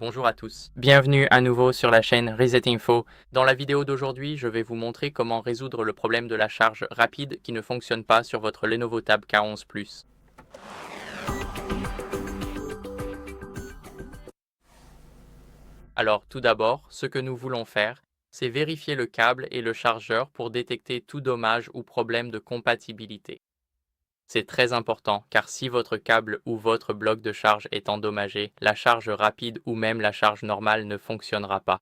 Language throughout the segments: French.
Bonjour à tous. Bienvenue à nouveau sur la chaîne Reset Info. Dans la vidéo d'aujourd'hui, je vais vous montrer comment résoudre le problème de la charge rapide qui ne fonctionne pas sur votre Lenovo Tab K11 Plus. Alors, tout d'abord, ce que nous voulons faire, c'est vérifier le câble et le chargeur pour détecter tout dommage ou problème de compatibilité. C'est très important car si votre câble ou votre bloc de charge est endommagé, la charge rapide ou même la charge normale ne fonctionnera pas.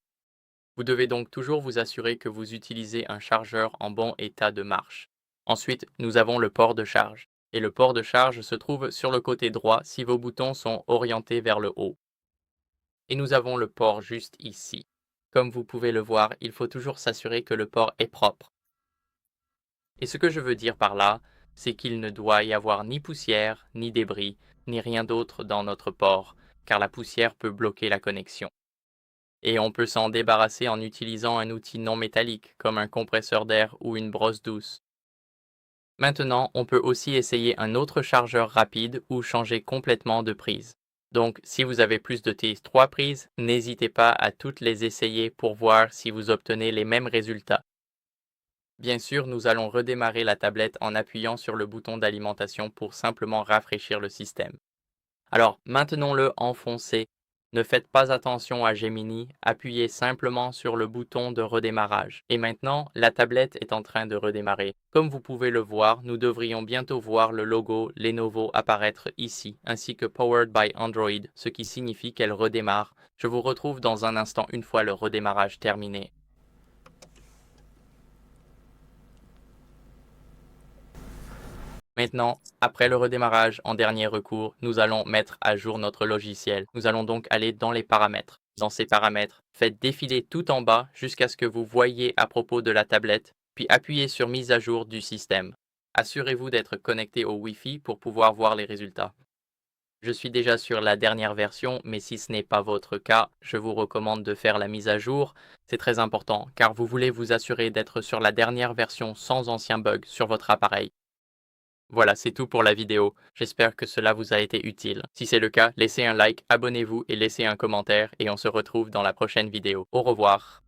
Vous devez donc toujours vous assurer que vous utilisez un chargeur en bon état de marche. Ensuite, nous avons le port de charge. Et le port de charge se trouve sur le côté droit si vos boutons sont orientés vers le haut. Et nous avons le port juste ici. Comme vous pouvez le voir, il faut toujours s'assurer que le port est propre. Et ce que je veux dire par là, c'est qu'il ne doit y avoir ni poussière, ni débris, ni rien d'autre dans notre port, car la poussière peut bloquer la connexion. Et on peut s'en débarrasser en utilisant un outil non métallique, comme un compresseur d'air ou une brosse douce. Maintenant, on peut aussi essayer un autre chargeur rapide ou changer complètement de prise. Donc, si vous avez plus de tes 3 prises, n'hésitez pas à toutes les essayer pour voir si vous obtenez les mêmes résultats. Bien sûr, nous allons redémarrer la tablette en appuyant sur le bouton d'alimentation pour simplement rafraîchir le système. Alors, maintenons-le enfoncé. Ne faites pas attention à Gemini, appuyez simplement sur le bouton de redémarrage. Et maintenant, la tablette est en train de redémarrer. Comme vous pouvez le voir, nous devrions bientôt voir le logo Lenovo apparaître ici, ainsi que Powered by Android, ce qui signifie qu'elle redémarre. Je vous retrouve dans un instant une fois le redémarrage terminé. Maintenant, après le redémarrage en dernier recours, nous allons mettre à jour notre logiciel. Nous allons donc aller dans les paramètres. Dans ces paramètres, faites défiler tout en bas jusqu'à ce que vous voyiez à propos de la tablette, puis appuyez sur mise à jour du système. Assurez-vous d'être connecté au Wi-Fi pour pouvoir voir les résultats. Je suis déjà sur la dernière version, mais si ce n'est pas votre cas, je vous recommande de faire la mise à jour. C'est très important car vous voulez vous assurer d'être sur la dernière version sans anciens bugs sur votre appareil. Voilà, c'est tout pour la vidéo. J'espère que cela vous a été utile. Si c'est le cas, laissez un like, abonnez-vous et laissez un commentaire et on se retrouve dans la prochaine vidéo. Au revoir.